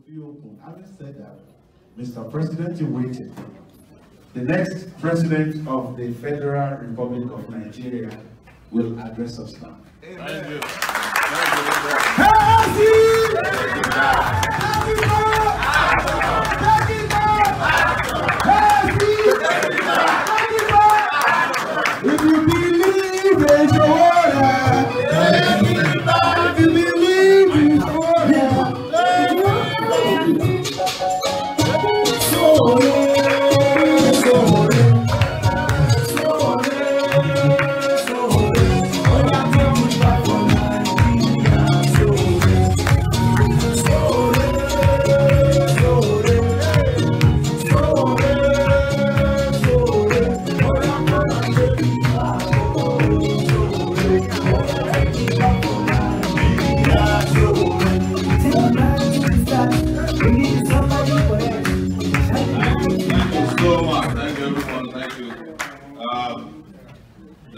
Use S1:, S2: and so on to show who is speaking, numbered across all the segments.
S1: be open. Having said that, Mr. President, you waited. The next president of the Federal Republic of Nigeria will address us now.
S2: Thank you.
S1: If you believe in Sowore, if you believe in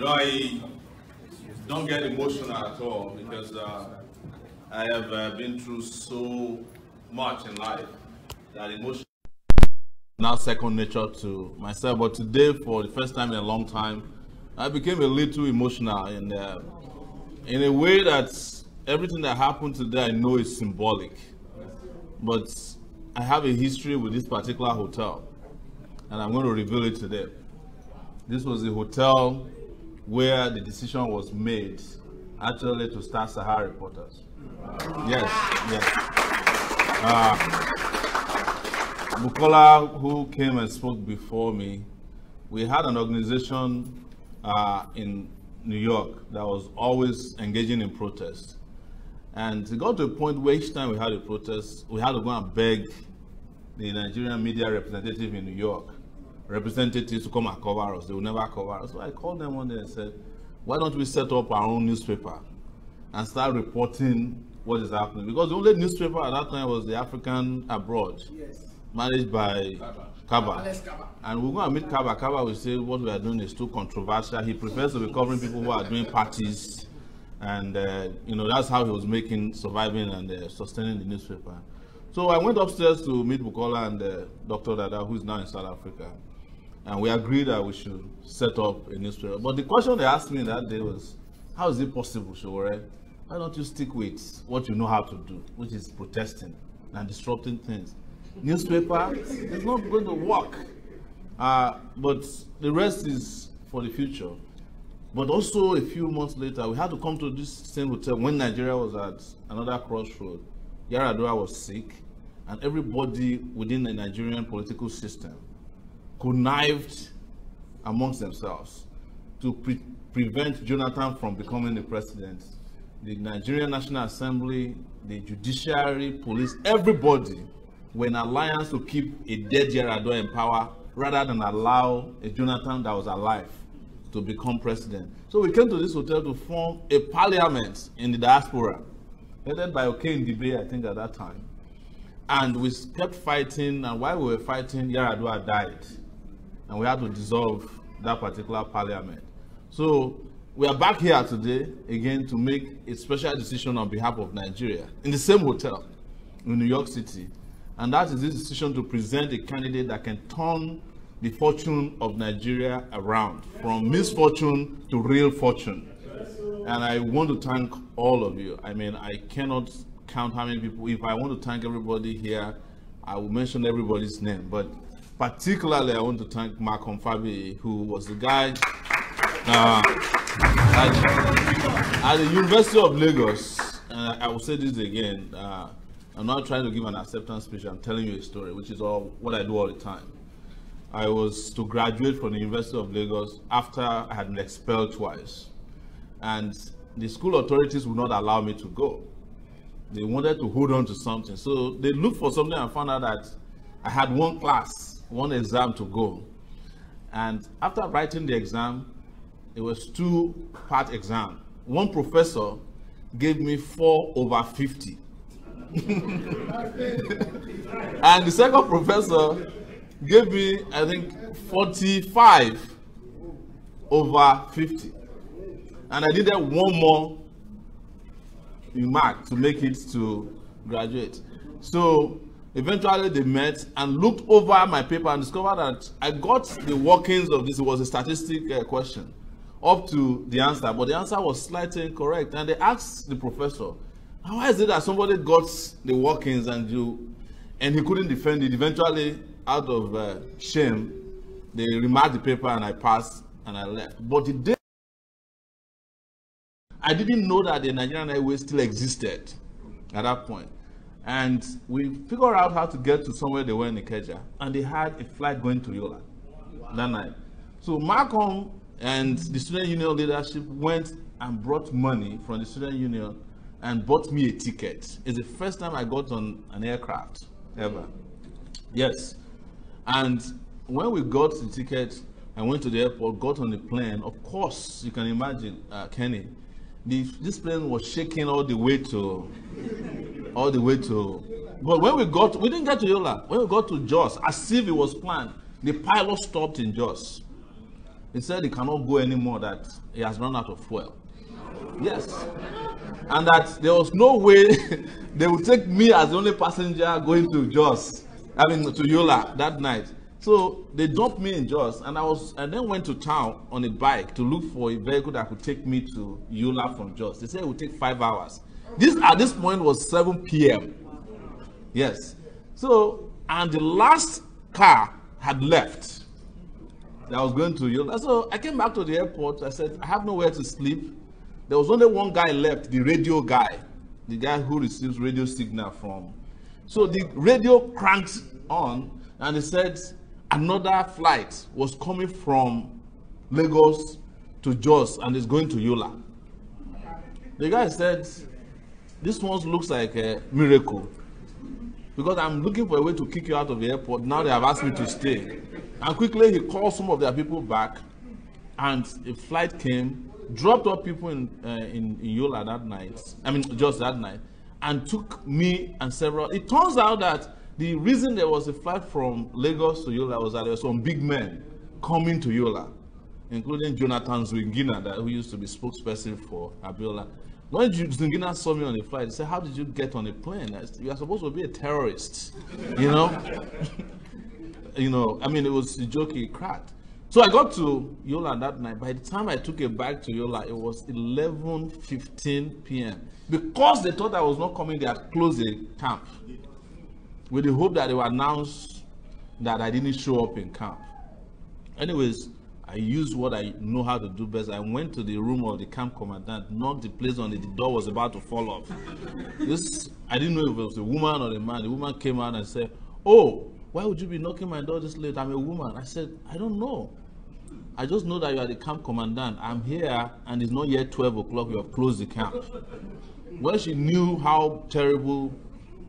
S2: I don't get emotional at all because I have been through so much in life that emotion is now second nature to myself. But today, for the first time in a long time, I became a little emotional in a way that everything that happened today I know is symbolic. But I have a history with this particular hotel, and I'm going to reveal it today. This was the hotel where the decision was made actually to start Sahara Reporters. Yes. Bukola, who came and spoke before me, we had an organization in New York that was always engaging in protest. And it got to a point where each time we had a protest, we had to go and beg the Nigerian media representative in New York, representatives to come and cover us. They would never cover us. So I called them one day and said, why don't we set up our own newspaper and start reporting what is happening? Because the only newspaper at that time was the African Abroad, managed by Kaba. And we go and meet Kaba. Kaba will say what we are doing is too controversial. He prefers to be covering people who are doing parties. And that's how he was surviving and sustaining the newspaper. So I went upstairs to meet Bukola and Dr. Dada, who is now in South Africa. And we agreed that we should set up a newspaper. But the question they asked me that day was, how is it possible, Sowore? Why don't you stick with what you know how to do, which is protesting and disrupting things? Newspaper is not going to work. But the rest is for the future. But also a few months later, we had to come to this same hotel when Nigeria was at another crossroad. Yar'Adua was sick, and everybody within the Nigerian political system connived amongst themselves to prevent Jonathan from becoming the president. The Nigerian National Assembly, the judiciary, police, everybody were in alliance to keep a dead Yar'Adua in power rather than allow a Jonathan that was alive to become president. So we came to this hotel to form a parliament in the diaspora, headed by Oke Ndibe, I think at that time. And we kept fighting, and while we were fighting, Yar'Adua died. And we had to dissolve that particular parliament. So we are back here today, again, to make a special decision on behalf of Nigeria, in the same hotel in New York City. And that is this decision to present a candidate that can turn the fortune of Nigeria around, from misfortune to real fortune. And I want to thank all of you. I mean, I cannot count how many people. If I want to thank everybody here, I will mention everybody's name. But particularly, I want to thank Malcolm Fabi, who was the guy at the University of Lagos. And I will say this again. I'm not trying to give an acceptance speech. I'm telling you a story, which is what I do all the time. I was to graduate from the University of Lagos after I had been expelled twice. And the school authorities would not allow me to go. They wanted to hold on to something. So they looked for something and found out that I had one class, one exam to go. And after writing the exam, it was 2-part exam. One professor gave me 4/50. And the second professor gave me, I think, 45/50. And I needed one more mark to make it to graduate. So Eventually, they met and looked over my paper and discovered that I got the workings of this. It was a statistic question up to the answer, but the answer was slightly incorrect. And they asked the professor, how is it that somebody got the workings and he couldn't defend it? Eventually, out of shame, they remarked the paper and I passed and I left. But the day I didn't know that the Nigerian Airways still existed at that point. And we figured out how to get to somewhere they were in Ikeja, and they had a flight going to Yola that night. So Malcolm and the student union leadership went and brought money from the student union and bought me a ticket. It's the first time I got on an aircraft ever. Yes. And when we got the ticket, I went to the airport, got on the plane. Of course, you can imagine, Kenny, this plane was shaking all the way to, but when we didn't get to Yola. When we got to Jos, as if it was planned, the pilot stopped in Jos. He said he cannot go anymore, that he has run out of fuel. Yes. And that there was no way they would take me as the only passenger going to to Yola that night. So they dumped me in Jos, and I then went to town on a bike to look for a vehicle that could take me to Yola from Jos. They said it would take 5 hours. At this point was 7 p.m. Yes. So, and the last car had left that was going to Yola. So I came back to the airport. I said, I have nowhere to sleep. There was only one guy left, the radio guy, the guy who receives radio signal from. So the radio cranked on, and he said another flight was coming from Lagos to Jos and is going to Yola. The guy said, this one looks like a miracle, because I'm looking for a way to kick you out of the airport. Now they have asked me to stay. And quickly he called some of their people back, and a flight came, dropped off people in Yola that night, just that night, and took me and several. It turns out that the reason there was a flight from Lagos to Yola was that there were some big men coming to Yola, including Jonathan Zwingina, who used to be spokesperson for Abiola. When Zwingina saw me on the flight, he said, how did you get on a plane? I said, you are supposed to be a terrorist, you know? It was a joke he cracked. So I got to Yola that night. By the time I took a bag to Yola, it was 11:15 p.m. Because they thought I was not coming, they had closed the camp, with the hope that they would announce that I didn't show up in camp. Anyways, I used what I know how to do best. I went to the room of the camp commandant, knocked the place on it. The door was about to fall off. I didn't know if it was a woman or a man. The woman came out and said, oh, why would you be knocking my door this late? I'm a woman. I said, I don't know. I just know that you are the camp commandant. I'm here and it's not yet 12 o'clock. You have closed the camp. When she knew how terrible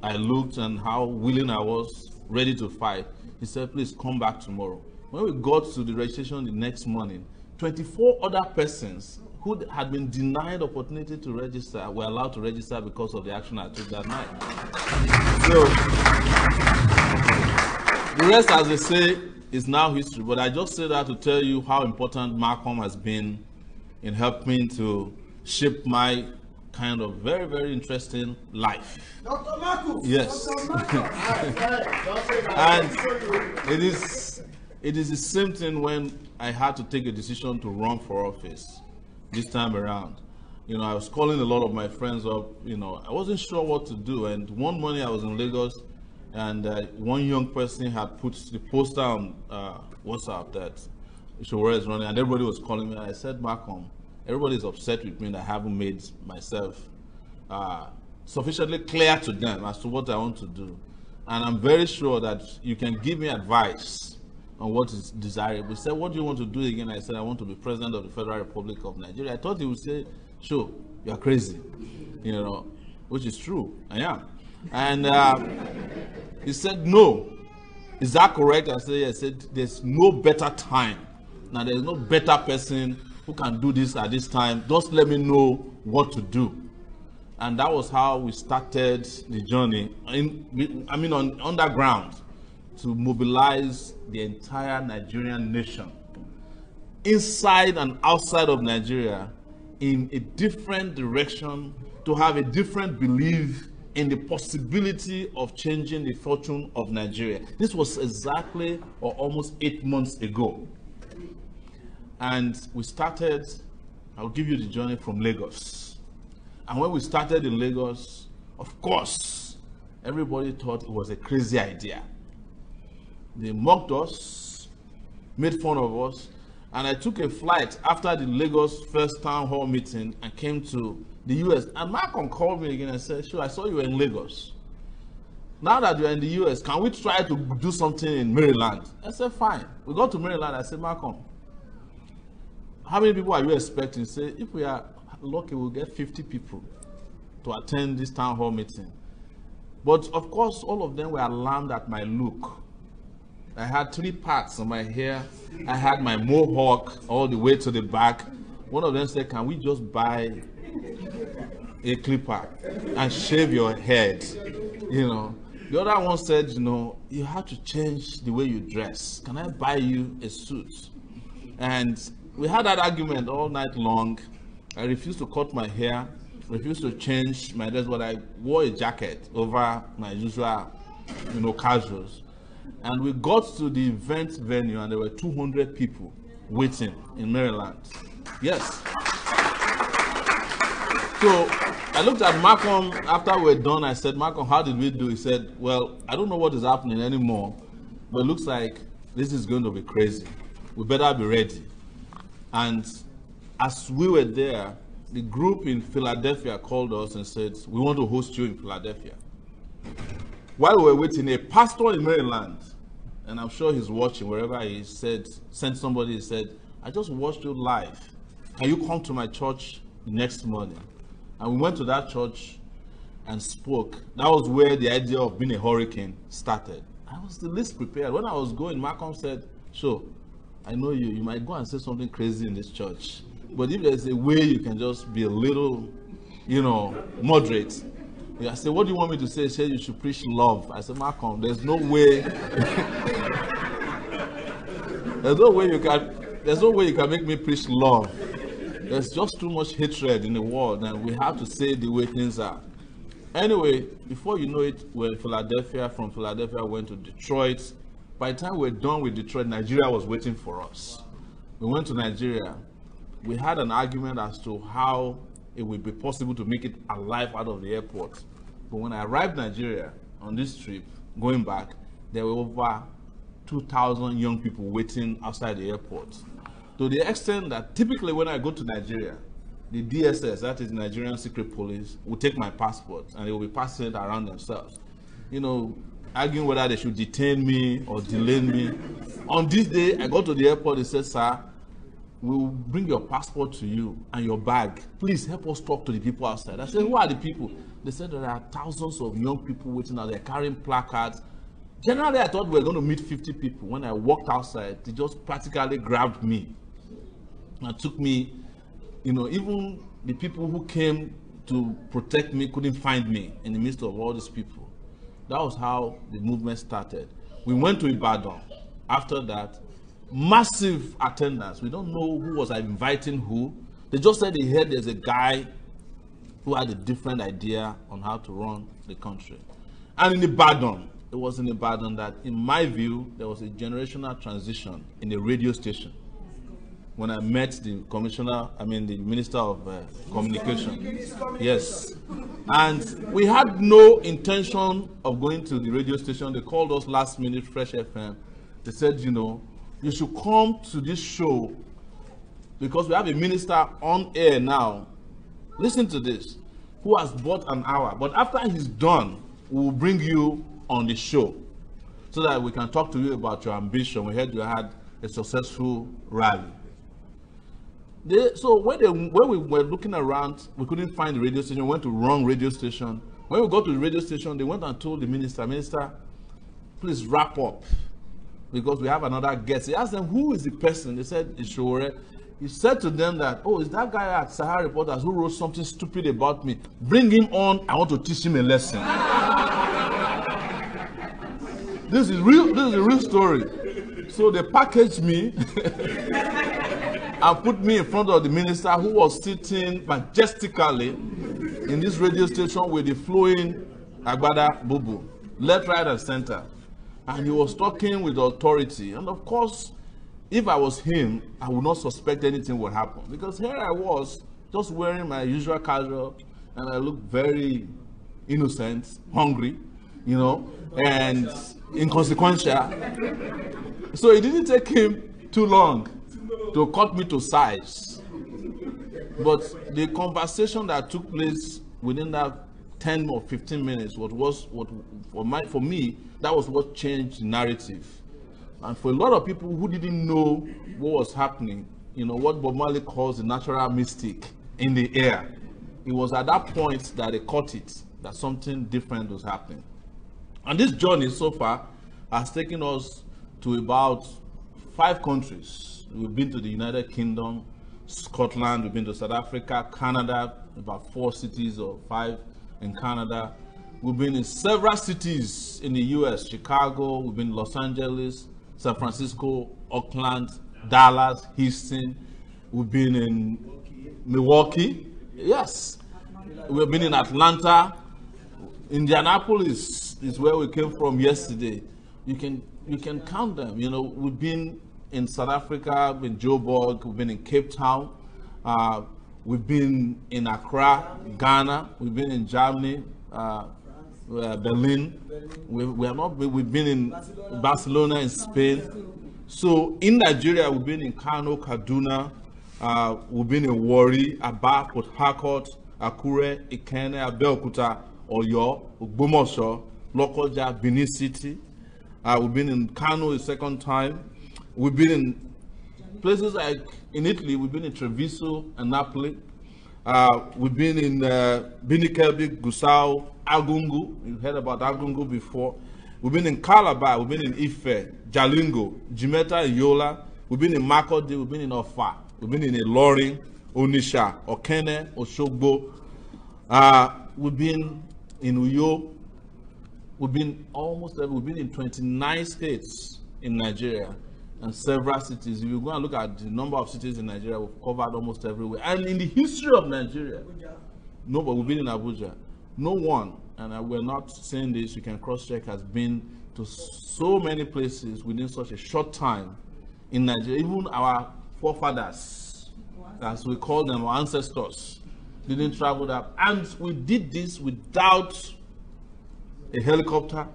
S2: I looked and how willing I was, ready to fight, he said, please come back tomorrow. When we got to the registration the next morning, 24 other persons who had been denied opportunity to register were allowed to register because of the action I took that night. So, the rest, as they say, is now history. But I just say that to tell you how important Malcolm has been in helping to shape my kind of very, very interesting life.
S3: Dr. Marcus!
S2: Yes. And it is the same thing when I had to take a decision to run for office this time around. I was calling a lot of my friends up. I wasn't sure what to do. And one morning I was in Lagos, and one young person had put the poster on WhatsApp that Sowore is running, and everybody was calling me. And I said, Malcolm, everybody is upset with me that I haven't made myself sufficiently clear to them as to what I want to do. And I'm very sure that you can give me advice on what is desirable. He said, what do you want to do again? I said, I want to be president of the Federal Republic of Nigeria. I thought he would say, sure, you're crazy, which is true, I am. And he said, no. Is that correct? I said, yes. He said, there's no better time. Now, there's no better person who can do this at this time. Just let me know what to do. And that was how we started the journey on underground, to mobilize the entire Nigerian nation, inside and outside of Nigeria, in a different direction, to have a different belief in the possibility of changing the fortune of Nigeria. This was exactly or almost 8 months ago. And we started, I'll give you the journey from Lagos. And when we started in Lagos, of course, everybody thought it was a crazy idea. They mocked us, made fun of us, and I took a flight after the Lagos first town hall meeting and came to the US. And Malcolm called me again and said, sure, I saw you were in Lagos. Now that you're in the US, can we try to do something in Maryland? I said, fine. We got to Maryland. I said, Malcolm, how many people are you expecting? He said, if we are lucky, we'll get 50 people to attend this town hall meeting. But of course, all of them were alarmed at my look. I had 3 parts on my hair. I had my mohawk all the way to the back. One of them said, can we just buy a clipper and shave your head? You know. The other one said, you know, you have to change the way you dress. Can I buy you a suit? And we had that argument all night long. I refused to cut my hair, refused to change my dress, but I wore a jacket over my usual, you know, casuals. And we got to the event venue and there were 200 people waiting in Maryland. Yes. So I looked at Malcolm after we were done. I said, Malcolm, how did we do? He said, well, I don't know what is happening anymore, but it looks like this is going to be crazy. We better be ready. And as we were there, the group in Philadelphia called us and said, we want to host you in Philadelphia. While we were waiting, a pastor in Maryland, and I'm sure he's watching wherever he is, sent somebody and said, I just watched you live. Can you come to my church the next morning? And we went to that church and spoke. That was where the idea of being a hurricane started. I was the least prepared. When I was going, Malcolm said, sure, I know you might go and say something crazy in this church. But if there's a way you can just be a little, you know, moderate. I said, what do you want me to say? He said, you should preach love. I said, Malcolm, there's no way. there's no way you can make me preach love. There's just too much hatred in the world, and we have to say the way things are. Anyway, before you know it, we're in Philadelphia. From Philadelphia, we went to Detroit. By the time we were done with Detroit, Nigeria was waiting for us. We went to Nigeria. We had an argument as to how it would be possible to make it alive out of the airport. But when I arrived in Nigeria on this trip, going back, there were over 2,000 young people waiting outside the airport. To the extent that typically when I go to Nigeria, the DSS, that is Nigerian Secret Police, will take my passport and they will be passing it around themselves. You know, arguing whether they should detain me or delay me. On this day, I got to the airport, they said, sir, we will bring your passport to you and your bag. Please help us talk to the people outside. I said, who are the people? They said there are thousands of young people waiting out there carrying placards. Generally, I thought we were going to meet 50 people. When I walked outside, they just practically grabbed me and took me. You know, even the people who came to protect me couldn't find me in the midst of all these people. That was how the movement started. We went to Ibadan. After that, massive attendance. We don't know who was inviting who. They just said they heard there's a guy who had a different idea on how to run the country. And in Ibadan, it was in Ibadan that, in my view, there was a generational transition in the radio station. When I met the the Minister of Communication. Yes. And we had no intention of going to the radio station. They called us last minute, Fresh FM. They said, you know, you should come to this show because we have a minister on air now. Listen to this, who has bought an hour. But after he's done, we will bring you on the show so that we can talk to you about your ambition. We heard you had a successful rally. So when we were looking around, we couldn't find the radio station. We went to wrong radio station. When we got to the radio station, they went and told the minister, please wrap up because we have another guest. He asked them, who is the person? They said, it's Sowore. He said to them that, oh, is that guy at Sahara Reporters who wrote something stupid about me? Bring him on. I want to teach him a lesson. This is a real story. So they packaged me and put me in front of the minister, who was sitting majestically in this radio station with the flowing Agbada Bubu, left, right, and center. And he was talking with authority. And of course, if I was him, I would not suspect anything would happen. Because here I was, just wearing my usual casual, and I looked very innocent, hungry, you know, and inconsequential. So it didn't take him too long to cut me to size. But the conversation that took place within that 10 or 15 minutes was for me, that was what changed the narrative. And for a lot of people who didn't know what was happening, you know, what Bob Marley calls the natural mystic in the air, it was at that point that they caught it, that something different was happening. And this journey so far has taken us to about 5 countries. We've been to the United Kingdom, Scotland, we've been to South Africa, Canada, about 4 cities or 5 in Canada. We've been in several cities in the US, Chicago, we've been in Los Angeles, San Francisco, Oakland, Dallas, Houston. We've been in Milwaukee, yes. We've been in Atlanta. Indianapolis is where we came from yesterday. You can count them. You know, we've been in South Africa, in Joburg, we've been in Cape Town, we've been in Accra, Ghana, we've been in Germany, Berlin. We've been in Barcelona in Spain. So in Nigeria, we've been in Kano, Kaduna, we've been in Warri, Aba, Port Harcourt, Akure, Ikene, Abeokuta, Oyo, Ogbomoso, Lokoja, Benin City. We've been in Kano a second time. We've been in places like in Italy, we've been in Treviso and Napoli. We've been in Binikelbi, Gusau, Agungu. You've heard about Agungu before. We've been in Calabar, we've been in Ife, Jalingo, Jimeta, and Yola. We've been in Makurdi, we've been in Ofa, we've been in Ilorin, Onisha, Okene, Oshogbo. We've been in Uyo. We've been in 29 states in Nigeria and several cities. If you go and look at the number of cities in Nigeria, we've covered almost everywhere. And in the history of Nigeria, no, but we've been in Abuja. No one, and we're not saying this, you can cross-check, has been to so many places within such a short time in Nigeria. Even our forefathers, as we call them, our ancestors, didn't travel that. And we did this without a helicopter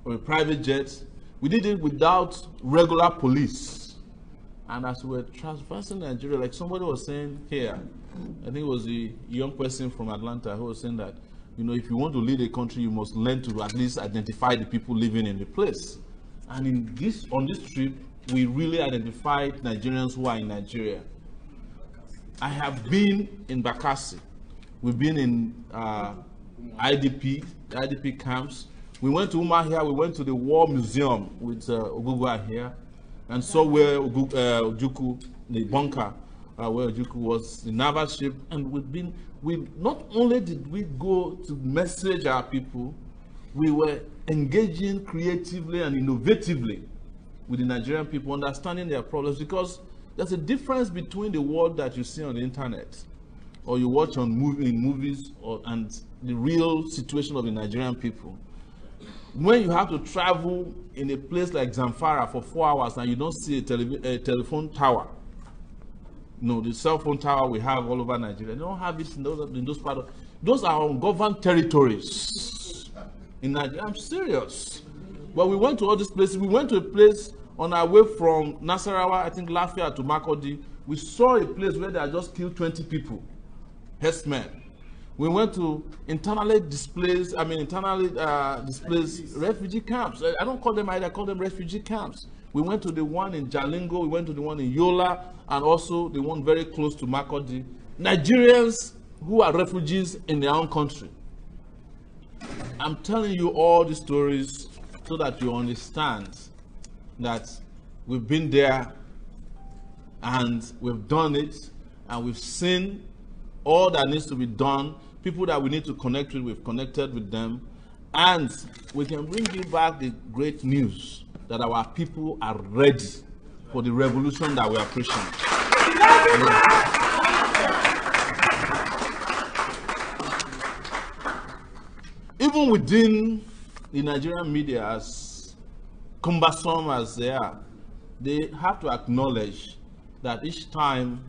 S2: or a private jet. We did it without regular police. And as we were traversing Nigeria, like somebody was saying here, I think it was a young person from Atlanta who was saying that, you know, if you want to lead a country, you must learn to at least identify the people living in the place. And on this trip, we really identified Nigerians who are in Nigeria. I have been in Bakassi. We've been in IDP camps. We went to Umahia, we went to the War Museum with Ogugwa here, and saw where Ojukwu, the bunker, where Ojukwu was, the naval ship. And we not only did we go to message our people, we were engaging creatively and innovatively with the Nigerian people, understanding their problems, because there's a difference between the world that you see on the internet or you watch in movies and the real situation of the Nigerian people. When you have to travel in a place like Zamfara for 4 hours and you don't see a telephone tower, you know, the cell phone tower we have all over Nigeria, they don't have it in those parts. Those are ungoverned territories in Nigeria. I'm serious. But we went to all these places. We went to a place on our way from Nasarawa, I think Lafia to Makurdi. We saw a place where they had just killed 20 people, herdsmen. We went to internally displaced refugee camps. I don't call them either, I call them refugee camps. We went to the one in Jalingo, we went to the one in Yola, and also the one very close to Makurdi. Nigerians who are refugees in their own country. I'm telling you all these stories so that you understand that we've been there and we've done it and we've seen all that needs to be done. People that we need to connect with, we've connected with them, and we can bring you back the great news that our people are ready for the revolution that we are preaching. even within the Nigerian media, as cumbersome as they are, they have to acknowledge that each time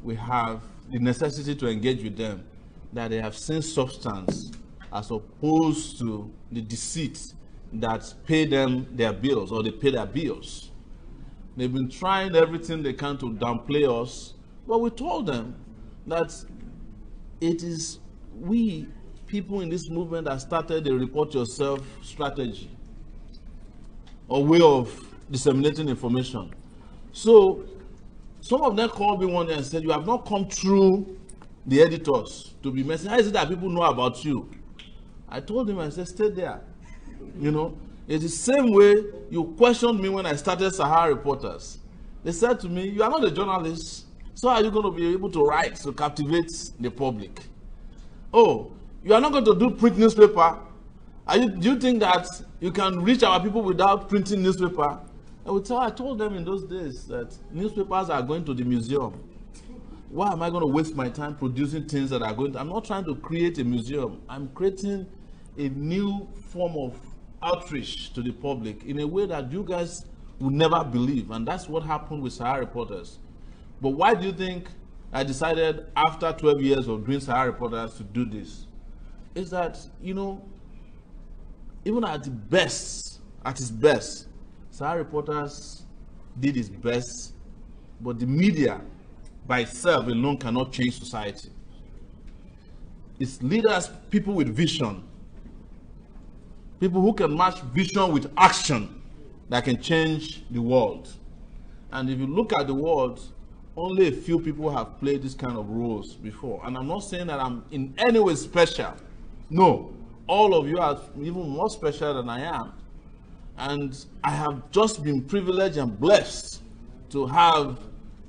S2: we have the necessity to engage with them, that they have seen substance as opposed to the deceit that pay them their bills or they pay their bills. They've been trying everything they can to downplay us, but we told them that it is we people in this movement that started the report yourself strategy or way of disseminating information. So some of them called me one day and said, you have not come through the editors to be messaging. How is it that people know about you? I told him, I said, stay there. You know, it's the same way you questioned me when I started Sahara Reporters. They said to me, you are not a journalist, so how are you going to be able to write to captivate the public? Oh, you are not going to do print newspaper? Do you think that you can reach our people without printing newspaper? I told them in those days that newspapers are going to the museum. Why am I going to waste my time producing things that are going to... I'm not trying to create a museum. I'm creating a new form of outreach to the public in a way that you guys would never believe. And that's what happened with Sahara Reporters. But why do you think I decided after 12 years of doing Sahara Reporters to do this? Is that, you know, even at its best, Sahara Reporters did its best, but the media by itself alone cannot change society. It's leaders, people with vision, people who can match vision with action that can change the world. And if you look at the world, only a few people have played this kind of roles before. And I'm not saying that I'm in any way special. No, all of you are even more special than I am. And I have just been privileged and blessed to have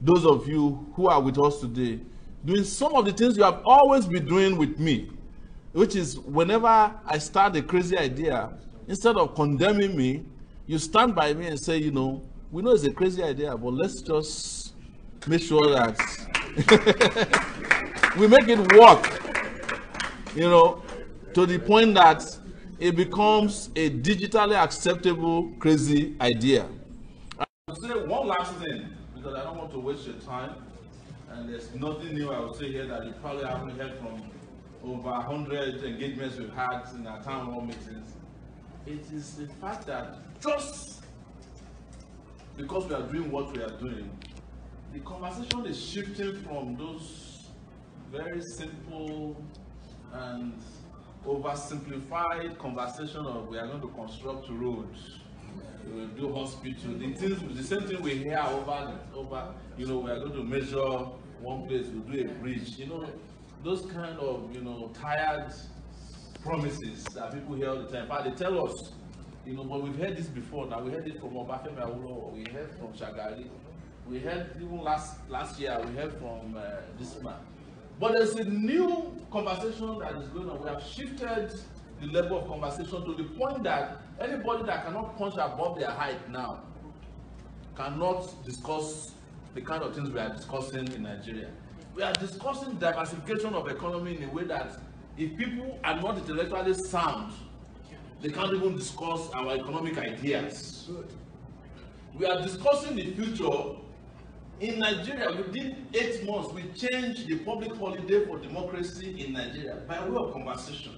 S2: those of you who are with us today doing some of the things you have always been doing with me, which is whenever I start a crazy idea, instead of condemning me, you stand by me and say, you know, we know it's a crazy idea, but let's just make sure that we make it work, you know, to the point that it becomes a digitally acceptable crazy idea. I will say one last thing, because I don't want to waste your time, and there's nothing new I will say here that you probably haven't heard from over 100 engagements we've had in our town hall meetings. It is the fact that just because we are doing what we are doing, the conversation is shifting from those very simple and oversimplified conversation of we are going to construct roads, we will do hospital, the same thing we hear over, you know, we are going to measure one place, we'll do a bridge, you know, those kind of, you know, tired promises that people hear all the time. In fact, they tell us, you know, but we've heard this before. Now we heard it from Obafemi Awolowo, we heard from Shagari, we heard even last year, we heard from this man. But there's a new conversation that is going on. We have shifted the level of conversation to the point that anybody that cannot punch above their height now cannot discuss the kind of things we are discussing in Nigeria. We are discussing diversification of economy in a way that if people are not intellectually sound, they can't even discuss our economic ideas. We are discussing the future. In Nigeria, within 8 months, we changed the public holiday for democracy in Nigeria by way of conversation.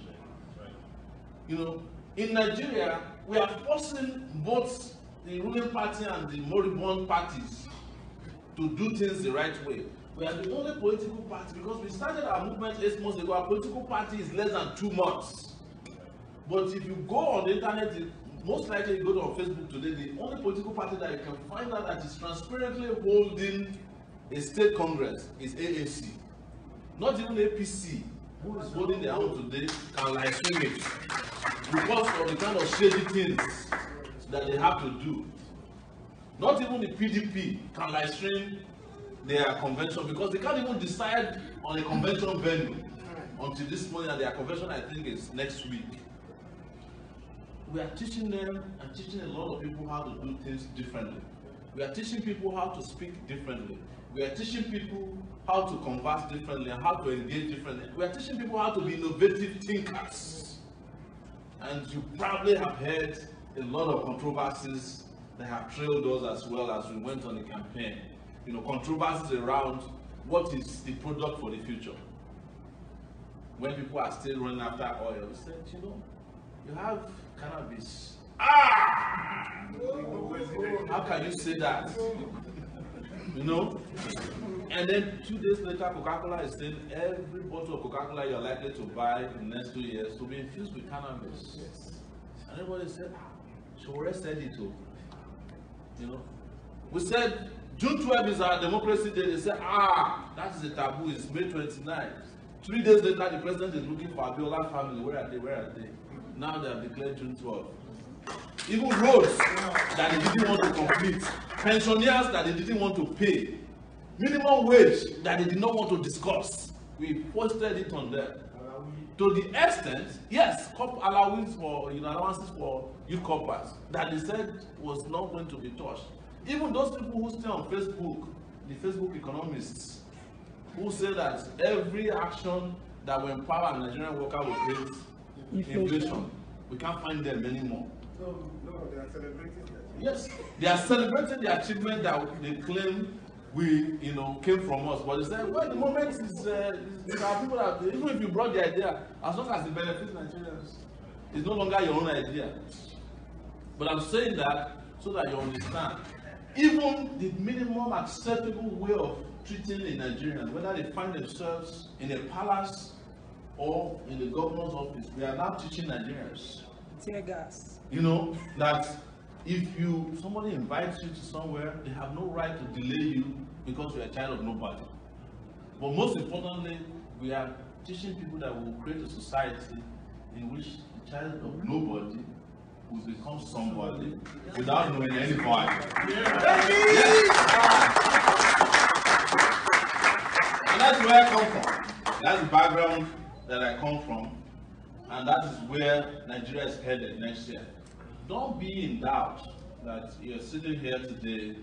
S2: You know, in Nigeria, we are forcing both the ruling party and the moribund parties to do things the right way. We are the only political party, because we started our movement 8 months ago, our political party is less than 2 months. But if you go on the internet, most likely you go on Facebook today, the only political party that you can find out that is transparently holding a state congress is AAC. Not even APC, who is holding their own today, can live stream it because of the kind of shady things that they have to do. Not even the PDP can live stream their convention because they can't even decide on a convention venue until this morning, and their convention, I think, is next week. We are teaching them and teaching a lot of people how to do things differently. We are teaching people how to speak differently. We are teaching people how to converse differently and how to engage differently. We are teaching people how to be innovative thinkers. And you probably have heard a lot of controversies that have trailed us as well as we went on the campaign. You know, controversies around what is the product for the future. When people are still running after oil, we said, you know, you have cannabis. Ah! How can you say that? You know? And then 2 days later, Coca-Cola is saying every bottle of Coca-Cola you're likely to buy in the next 2 years will be infused with cannabis. Yes. And everybody said, Sowore said it too. You know? We said June 12 is our democracy day. They said, that is a taboo, it's May 29. 3 days later, the president is looking for Abiola family. Where are they? Where are they? Now they have declared June 12. Even roads that they didn't want to complete, pensioners that they didn't want to pay, minimum wage that they did not want to discuss, we posted it on them. To the extent, yes, allowances for allowances for youth corpers that they said was not going to be touched. Even those people who stay on Facebook, the Facebook economists, who say that every action that will empower a Nigerian worker will create inflation. We can't find them anymore.
S3: No, they are celebrating that.
S2: Yes, they are celebrating the achievement that they claim came from us. But they said, well, the moment is our people that, even if you brought the idea, as long as it benefits Nigerians, it's no longer your own idea. But I'm saying that so that you understand. Even the minimum acceptable way of treating a Nigerian, whether they find themselves in a palace or in the governor's office, we are now teaching Nigerians.
S4: Tear gas.
S2: You know, that if somebody invites you to somewhere, they have no right to delay you because you're a child of nobody. But most importantly, we are teaching people that will create a society in which the child of nobody will become somebody without knowing any point. And that's where I come from. That's the background that I come from. And that is where Nigeria is headed next year. Don't be in doubt that you're sitting here today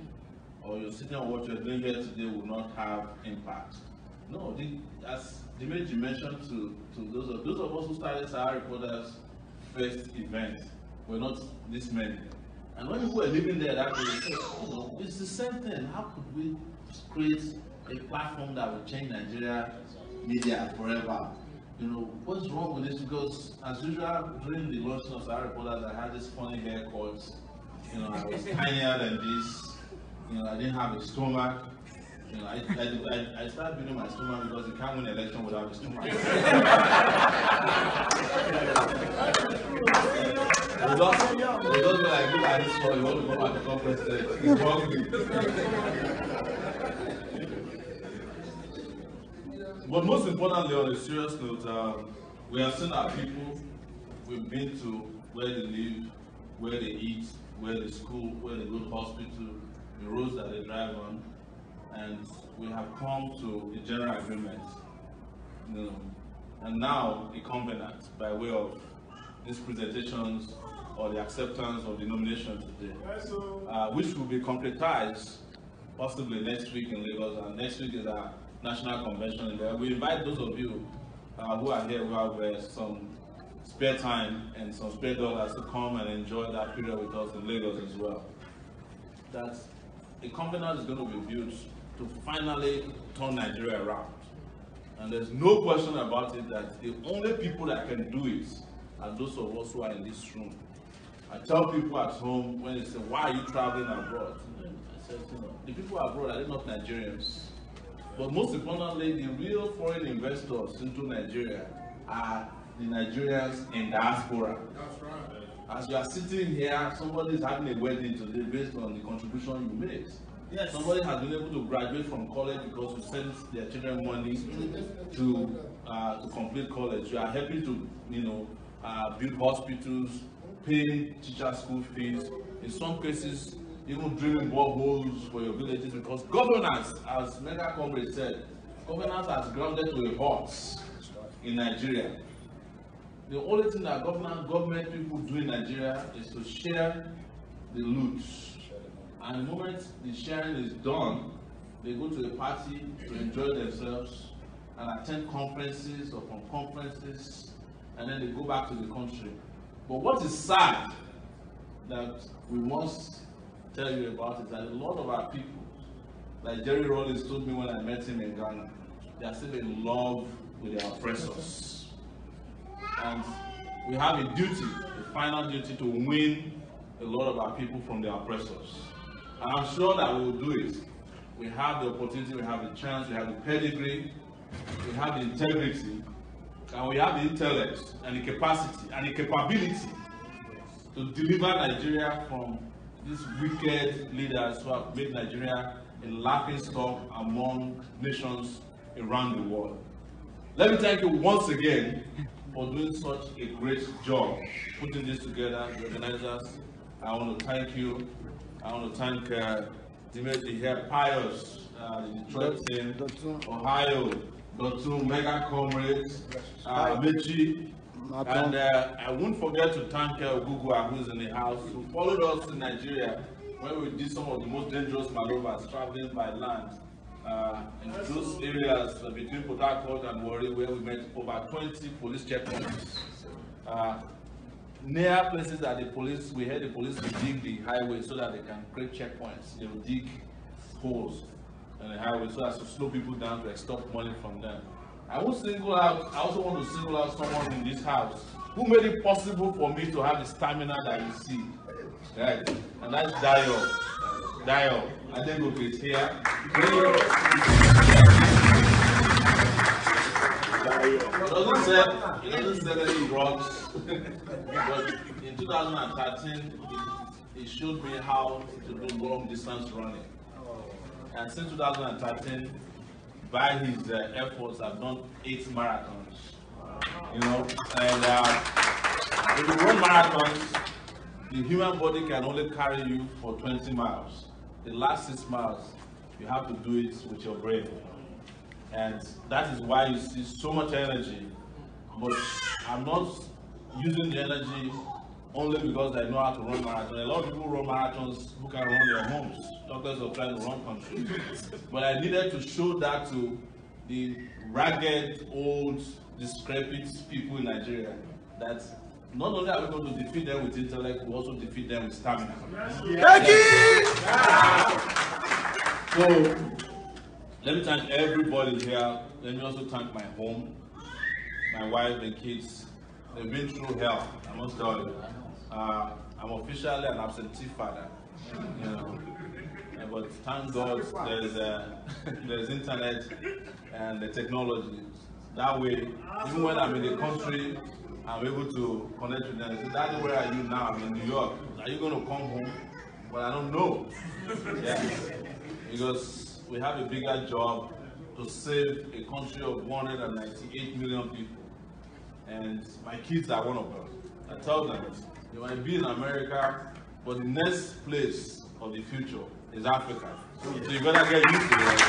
S2: or you're sitting on what you're doing here today will not have impact. No, as Dimeji mentioned to those of us who started Sahara Reporters' first event, we're not this many. And when people were living there that day, they said, it's the same thing. How could we create a platform that will change Nigeria media forever? You know, what's wrong with this? Because as usual, during the launch of Sahara Reporters, I had this funny haircut. You know, I was tinier than this. You know, I didn't have a stomach. You know, I started building my stomach because you can't win an election without a stomach. It's just like you at this point, you want to come at the conference stage. It's hungry. But most importantly, on a serious note, we have seen our people. We've been to where they live, where they eat, where they school, where they go to hospital, the roads that they drive on, and we have come to a general agreement. You know, and now a covenant by way of these presentations or the acceptance of the nomination today, which will be concretized possibly next week in Lagos, and next week is our national convention in there. We invite those of you who are here who have some spare time and some spare dollars to come and enjoy that period with us in Lagos as well. That a covenant is going to be built to finally turn Nigeria around. And there's no question about it that the only people that can do it are those of us who are in this room. I tell people at home when they say, why are you traveling abroad? I said, the people abroad are not Nigerians. But most importantly, the real foreign investors into Nigeria are the Nigerians in diaspora.
S3: That's right.
S2: As you are sitting here, somebody is having a wedding today based on the contribution you made. Yes. Somebody has been able to graduate from college because you sent their children money to complete college. You are helping to, build hospitals, paying teacher school fees. In some cases, even drilling boreholes for your villages, because governance, as Mega Comrade said, governance has grounded to a horse in Nigeria. The only thing that government people do in Nigeria is to share the loot. And the moment the sharing is done, they go to a party to enjoy themselves and attend conferences or from conferences, and then they go back to the country. But what is sad that we must tell you about is that a lot of our people, like Jerry Rollins told me when I met him in Ghana, they are still in love with their oppressors. And we have a duty, a final duty, to win a lot of our people from their oppressors. And I'm sure that we will do it. We have the opportunity, we have the chance, we have the pedigree, we have the integrity, and we have the intellect and the capacity and the capability to deliver Nigeria from these wicked leaders who have made Nigeria a laughing stock among nations around the world. Let me thank you once again for doing such a great job putting this together, the organizers. I want to thank you. I want to thank Dimitri here, Pius, the Detroit team, Ohio, Dotun, Mega Comrades, Mechi, and I won't forget to thank Ogugua, who's in the house, who followed us to Nigeria when we did some of the most dangerous maneuvers traveling by land in those areas between Port Harcourt and Warri, where we met over 20 police checkpoints. Near places that the police, we had the police to dig the highway so that they can create checkpoints. They will dig holes in the highway so as to slow people down to extort money from them. I also want to single out someone in this house who made it possible for me to have the stamina that you see. Right? And that's Dio. I think we'll be here. It doesn't sell any drugs, but in 2013, it showed me how to do long distance running. And since 2013, by his efforts, I've done 8 marathons. You know, and if you run marathons, the human body can only carry you for 20 miles. The last 6 miles, you have to do it with your brain. And that is why you see so much energy. But I'm not using the energy only because I know how to run marathons. A lot of people run marathons who can run their homes. Doctors are trying to run countries. But I needed to show that to the ragged, old, decrepit people in Nigeria, that not only are we going to defeat them with intellect, we also defeat them with stamina. So, let me thank everybody here. Let me also thank my home, my wife and kids. They've been through hell, I must tell you. I'm officially an absentee father, you know. But thank God there's internet and the technology. That way, even when I'm in the country, I'm able to connect with them. So, Daddy, where are you now? I'm in New York. Are you going to come home? But I don't know. Yeah. Because we have a bigger job to save a country of 198 million people. And my kids are one of them. I tell them, you might be in America, but the next place of the future is Africa. So you better get used to it.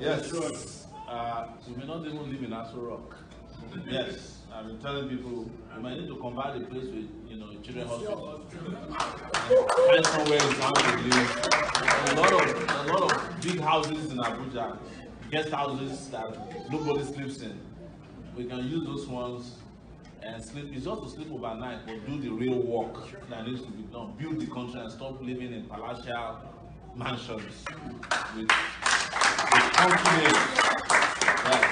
S2: Yes. We may not even live in Aso Rock. Yes. I've been telling people you might need to convert the place with, you know, children's hospital. Find somewhere in town to live. A lot of big houses in Abuja, guest houses that nobody sleeps in. We can use those ones and sleep. It's just to sleep overnight, but do the real work that needs to be done. Build the country and stop living in palatial mansions with confidence. Right.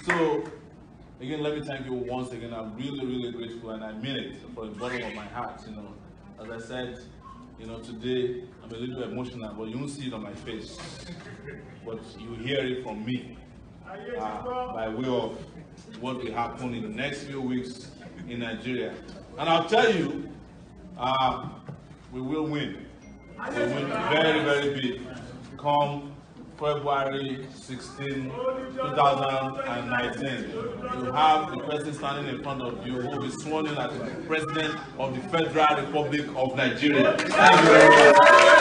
S2: So, again, let me thank you once again. I'm really, really grateful, and I mean it from the bottom of my heart. You know, as I said, you know, today I'm a little emotional, but you won't see it on my face, but you hear it from me by way of what will happen in the next few weeks in Nigeria. And I'll tell you, we will win. We'll win very, very big. Come February 16, 2019, you have the person standing in front of you who will be sworn in as the President of the Federal Republic of Nigeria. Thank you very much.